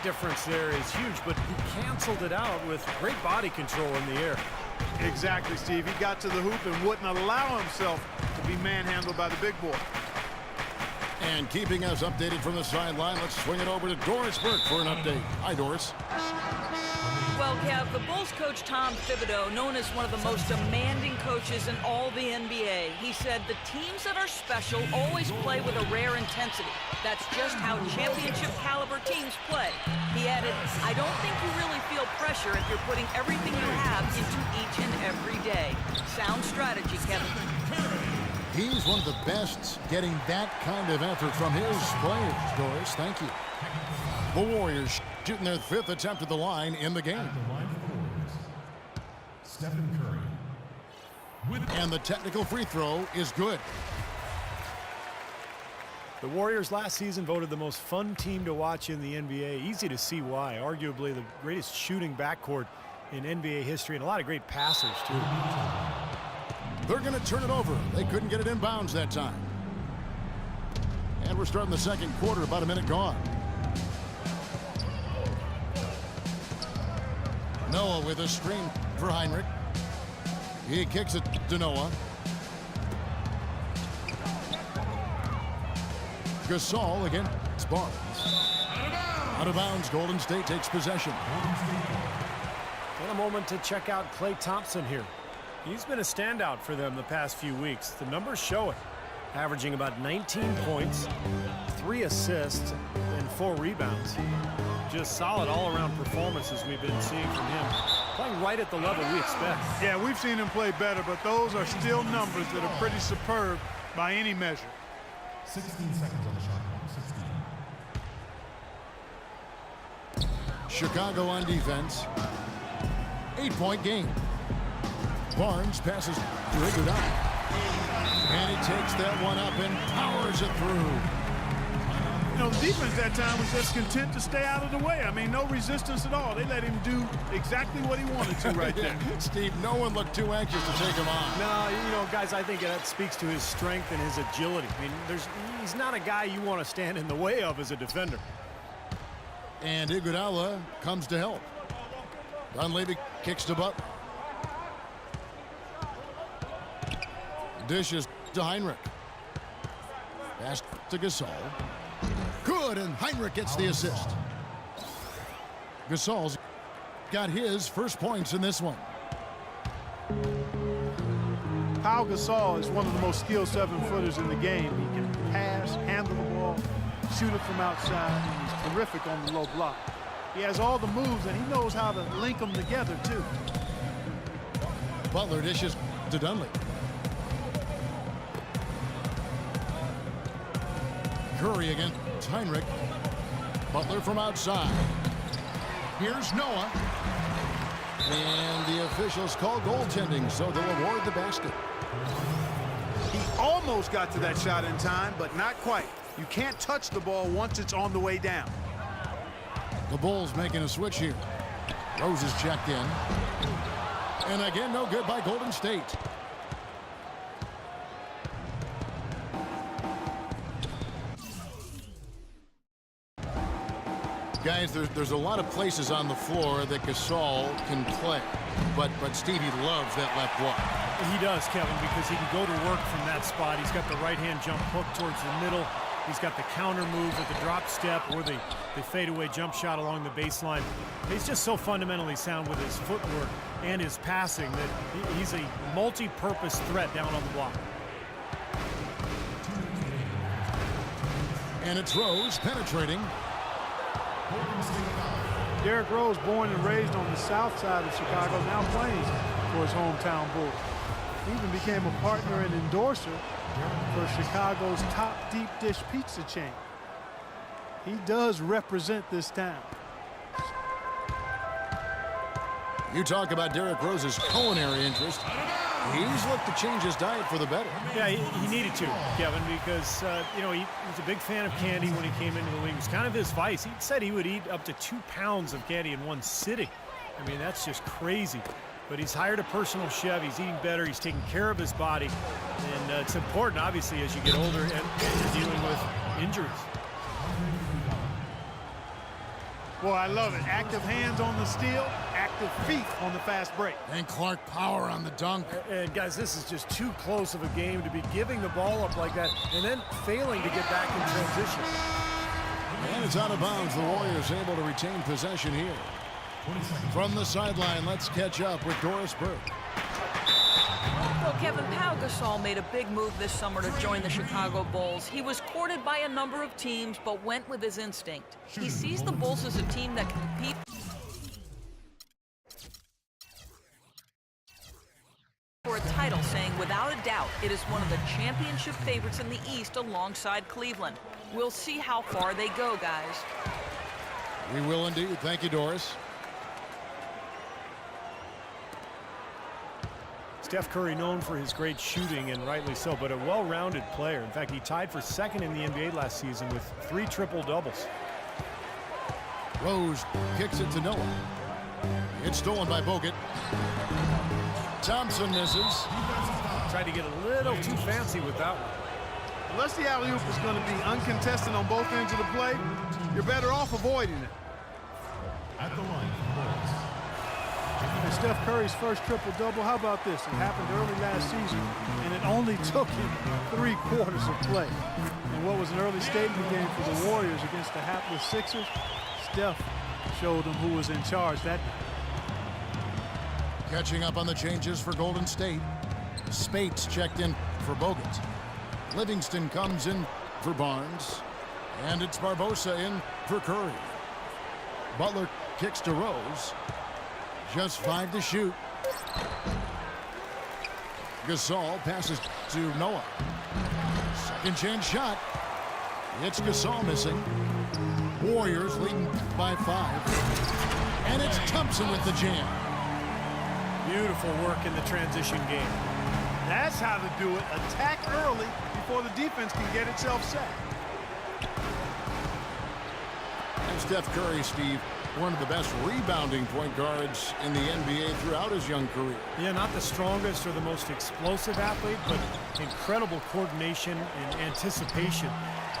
difference there is huge, but he canceled it out with great body control in the air. Exactly, Steve. He got to the hoop and wouldn't allow himself to be manhandled by the big boy. And keeping us updated from the sideline, let's swing it over to Doris Burke for an update. Hi, Doris. Well, Kev, the Bulls coach Tom Thibodeau, known as one of the most demanding coaches in all the NBA, he said the teams that are special always play with a rare intensity. That's just how championship caliber teams play. He added, I don't think you really feel pressure if you're putting everything you have into each and every day. Sound strategy, Kevin. He's one of the best getting that kind of effort from his players, Doris. Thank you. The Warriors shooting their 5th attempt at the line in the game. Stephen Curry. And the technical free throw is good. The Warriors last season voted the most fun team to watch in the NBA. Easy to see why. Arguably the greatest shooting backcourt in NBA history, and a lot of great passers, too. They're going to turn it over. They couldn't get it in bounds that time. And we're starting the second quarter, about a minute gone. Noah with a screen for Heinrich. He kicks it to Noah. Gasol against Barnes. Out of bounds, Golden State takes possession. And a moment to check out Klay Thompson here. He's been a standout for them the past few weeks. The numbers show it. Averaging about 19 points, 3 assists, and 4 rebounds. Just solid all-around performances we've been seeing from him. Playing right at the level we expect. Yeah, we've seen him play better, but those are still numbers that are pretty superb by any measure. 16 seconds on the shot clock. 16. Chicago on defense. 8-point game. Barnes passes to Iguodala. And he takes that one up and powers it through. You know, the defense that time was just content to stay out of the way. I mean, no resistance at all. They let him do exactly what he wanted to right there. Steve, no one looked too anxious to take him on. No, you know, guys, I think that speaks to his strength and his agility. I mean, he's not a guy you want to stand in the way of as a defender. And Iguodala comes to help. Dunleavy kicks to Butler. Dishes to Heinrich. Pass to Gasol. Good, and Heinrich gets the assist. Gasol's got his first points in this one. Pau Gasol is one of the most skilled 7-footers in the game. He can pass, handle the ball, shoot it from outside, and he's terrific on the low block. He has all the moves, and he knows how to link them together, too. Butler dishes to Dunleavy. Curry against Heinrich. Butler from outside. Here's Noah. And the officials call goaltending, so they'll award the basket. He almost got to that shot in time, but not quite. You can't touch the ball once it's on the way down. The Bulls making a switch here. Rose is checked in. And again, no good by Golden State. Guys, there's a lot of places on the floor that Gasol can play. But Stevie loves that left block. He does, Kevin, because he can go to work from that spot. He's got the right-hand jump hook towards the middle. He's got the counter move with the drop step or the fadeaway jump shot along the baseline. He's just so fundamentally sound with his footwork and his passing that he's a multi-purpose threat down on the block. And it's Rose penetrating. Derrick Rose, born and raised on the south side of Chicago, now playing for his hometown Bulls. He even became a partner and endorser for Chicago's top deep dish pizza chain. He does represent this town. You talk about Derrick Rose's culinary interest. He's looked to change his diet for the better. Yeah, he needed to, Kevin, because, you know, he was a big fan of candy when he came into the league. It was kind of his vice. He said he would eat up to 2 pounds of candy in one sitting. I mean, that's just crazy. But he's hired a personal chef. He's eating better. He's taking care of his body. And it's important, obviously, as you get older and you're dealing with injuries. Boy, I love it. Active hands on the steal, active feet on the fast break. And Clark power on the dunk. And guys, this is just too close of a game to be giving the ball up like that and then failing to get back in transition. And it's out of bounds. The Warriors able to retain possession here. From the sideline, let's catch up with Doris Burke. Well, Kevin, Pau Gasol made a big move this summer to join the Chicago Bulls. He was courted by a number of teams, but went with his instinct. He sees the Bulls as a team that can compete for a title, saying without a doubt it is one of the championship favorites in the East alongside Cleveland. We'll see how far they go, guys. We will indeed. Thank you, Doris. Steph Curry known for his great shooting, and rightly so, but a well-rounded player. In fact, he tied for second in the NBA last season with 3 triple-doubles. Rose kicks it to Noah. It's stolen by Bogut. Thompson misses. Tried to get a little too fancy with that one. Unless the alley-oop is going to be uncontested on both ends of the play, you're better off avoiding it. At the line for the Bulls. And Steph Curry's first triple-double, how about this? It happened early last season, and it only took him 3 quarters of play. And what was an early statement game for the Warriors against the hapless Sixers, Steph showed them who was in charge that night. Catching up on the changes for Golden State. Spates checked in for Bogut. Livingston comes in for Barnes. And it's Barbosa in for Curry. Butler kicks to Rose. Just 5 to shoot. Gasol passes to Noah. Second chance shot. It's Gasol missing. Warriors leading by 5. And it's Thompson with the jam. Beautiful work in the transition game. That's how to do it. Attack early before the defense can get itself set. And Steph Curry, Steve, one of the best rebounding point guards in the NBA throughout his young career. Yeah, not the strongest or the most explosive athlete, but incredible coordination and anticipation.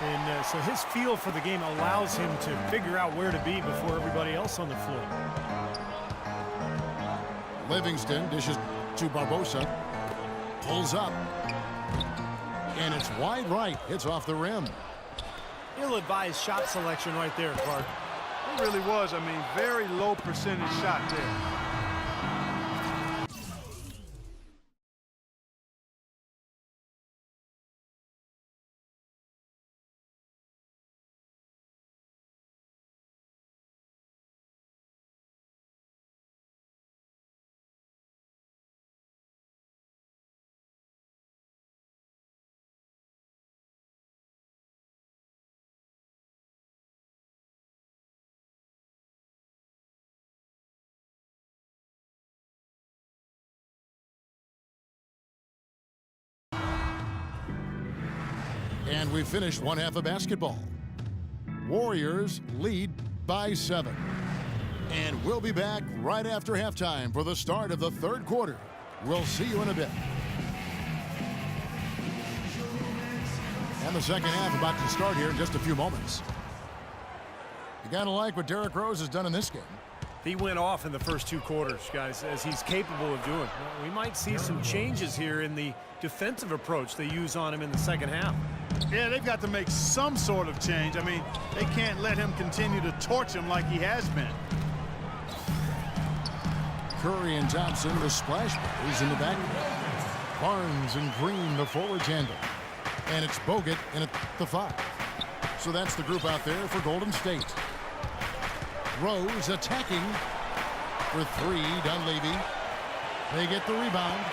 And so his feel for the game allows him to figure out where to be before everybody else on the floor. Livingston dishes to Barbosa. Pulls up. And it's wide right. It's off the rim. Ill-advised shot selection right there, Clark. It really was. I mean, very low percentage shot there. And we finished one half of basketball. Warriors lead by 7. And we'll be back right after halftime for the start of the 3rd quarter. We'll see you in a bit. And the second half about to start here in just a few moments. You gotta like what Derrick Rose has done in this game. He went off in the first 2 quarters, guys, as he's capable of doing. Well, we might see some changes here in the defensive approach they use on him in the second half. Yeah, they've got to make some sort of change. I mean, they can't let him continue to torch him like he has been. Curry and Thompson, the splash brothers in the back. Barnes and Green, the forward tandem. And it's Bogut in at the 5. So that's the group out there for Golden State. Rose attacking for 3. Dunleavy. They get the rebound.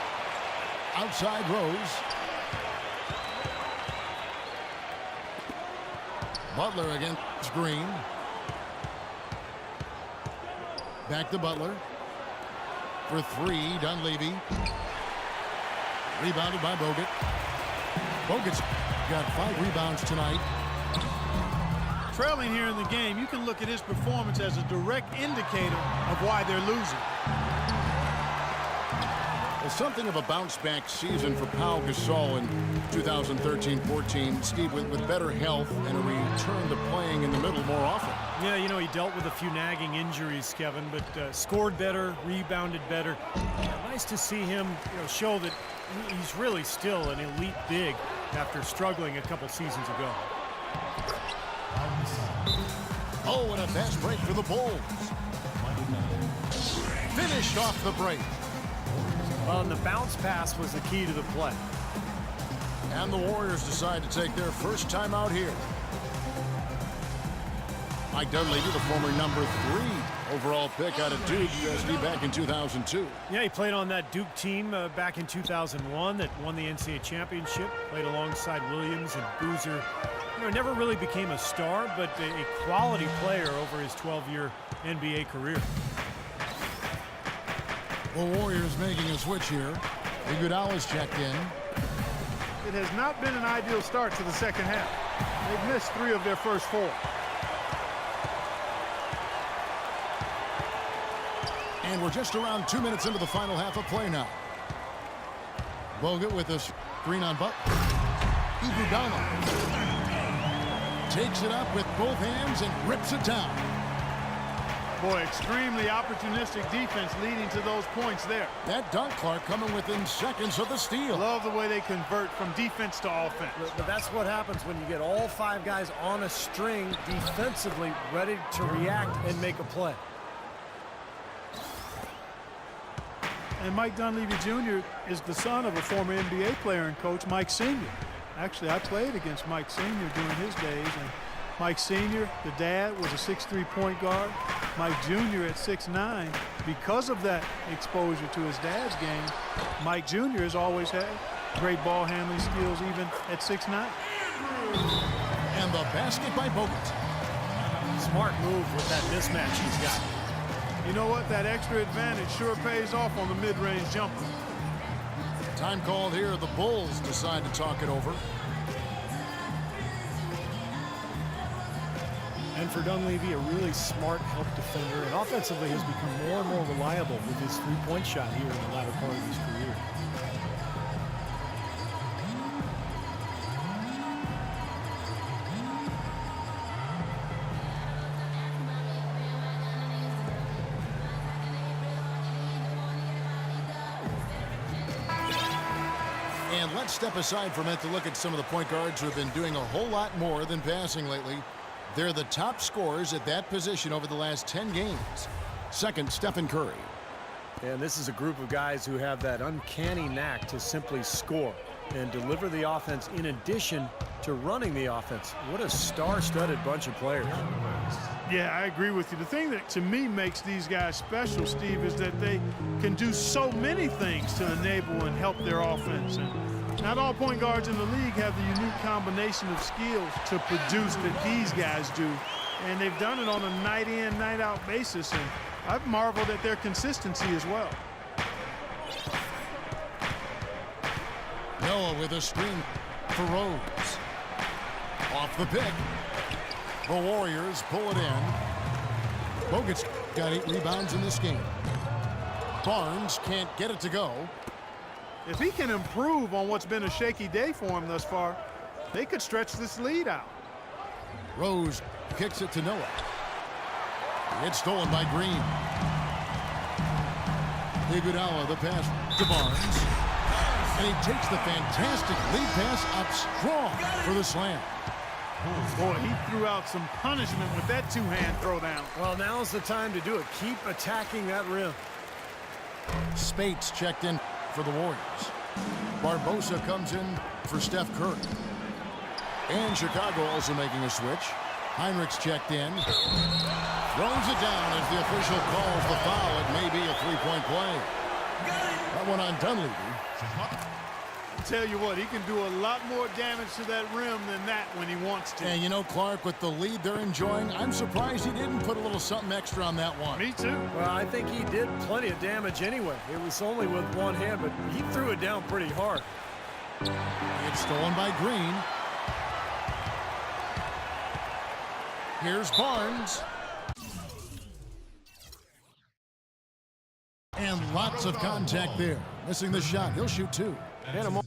Outside Rose. Butler against Green. Back to Butler. For 3. Dunleavy. Rebounded by Bogut. Bogut's got 5 rebounds tonight. Trailing here in the game, you can look at his performance as a direct indicator of why they're losing. Well, something of a bounce-back season for Pau Gasol in 2013-14. Steve, with better health and a return to playing in the middle more often. Yeah, you know, he dealt with a few nagging injuries, Kevin, but scored better, rebounded better. Nice to see him, show that he's really still an elite big after struggling a couple seasons ago. Oh, and a fast break for the Bulls. Finished off the break. Well, and the bounce pass was the key to the play. And the Warriors decide to take their first time out here. Mike Dunleavy, the former number 3 overall pick out of Duke USD back in 2002. Yeah, he played on that Duke team back in 2001 that won the NCAA championship. Played alongside Williams and Boozer. Never really became a star, but a quality player over his 12-year NBA career. The Warriors making a switch here. Iguodala's checked in. It has not been an ideal start to the second half. They've missed 3 of their first 4. And we're just around 2 minutes into the final half of play now. Bogut with a screen on Butler. Iguodala takes it up with both hands and rips it down. Boy, extremely opportunistic defense leading to those points there. That dunk, Clark, coming within seconds of the steal. Love the way they convert from defense to offense. But that's what happens when you get all 5 guys on a string defensively ready to react and make a play. And Mike Dunleavy Jr. is the son of a former NBA player and coach, Mike Sr. Actually, I played against Mike Sr. during his days. And Mike Sr., the dad, was a 6'3" point guard. Mike Jr. at 6'9". Because of that exposure to his dad's game, Mike Jr. has always had great ball handling skills even at 6'9". And the basket by Bogut. Smart move with that mismatch he's got. You know what? That extra advantage sure pays off on the mid-range jumper. Time called here. The Bulls decide to talk it over. And for Dunleavy, a really smart help defender, and offensively has become more and more reliable with his three-point shot here in the latter part of his career. And let's step aside for a minute to look at some of the point guards who have been doing a whole lot more than passing lately. They're the top scorers at that position over the last 10 games. Second, Stephen Curry. And this is a group of guys who have that uncanny knack to simply score and deliver the offense in addition to running the offense. What a star-studded bunch of players. Yeah, I agree with you. The thing that to me makes these guys special, Steve, is that they can do so many things to enable and help their offense. And not all point guards in the league have the unique combination of skills to produce that these guys do. And they've done it on a night-in, night-out basis. And I've marveled at their consistency as well. Noah with a screen for Rose. Off the pick. The Warriors pull it in. Bogut's got 8 rebounds in this game. Barnes can't get it to go. If he can improve on what's been a shaky day for him thus far, they could stretch this lead out. Rose kicks it to Noah. It's stolen by Green. Iguodala, the pass to Barnes. And he takes the fantastic lead pass up strong for the slam. Boy, he threw out some punishment with that two-hand throwdown. Well, now's the time to do it. Keep attacking that rim. Spates checked in for the Warriors. Barbosa comes in for Steph Curry. And Chicago also making a switch. Heinrich's checked in. Throws it down as the official calls the foul. It may be a three-point play. That one on Dunleavy. Tell you what, he can do a lot more damage to that rim than that when he wants to. And you know, Clark, with the lead they're enjoying, I'm surprised he didn't put a little something extra on that one. Me too. Well, I think he did plenty of damage anyway. It was only with one hand, but he threw it down pretty hard. It's stolen by Green. Here's Barnes. And lots of contact there. Missing the shot. He'll shoot 2. And a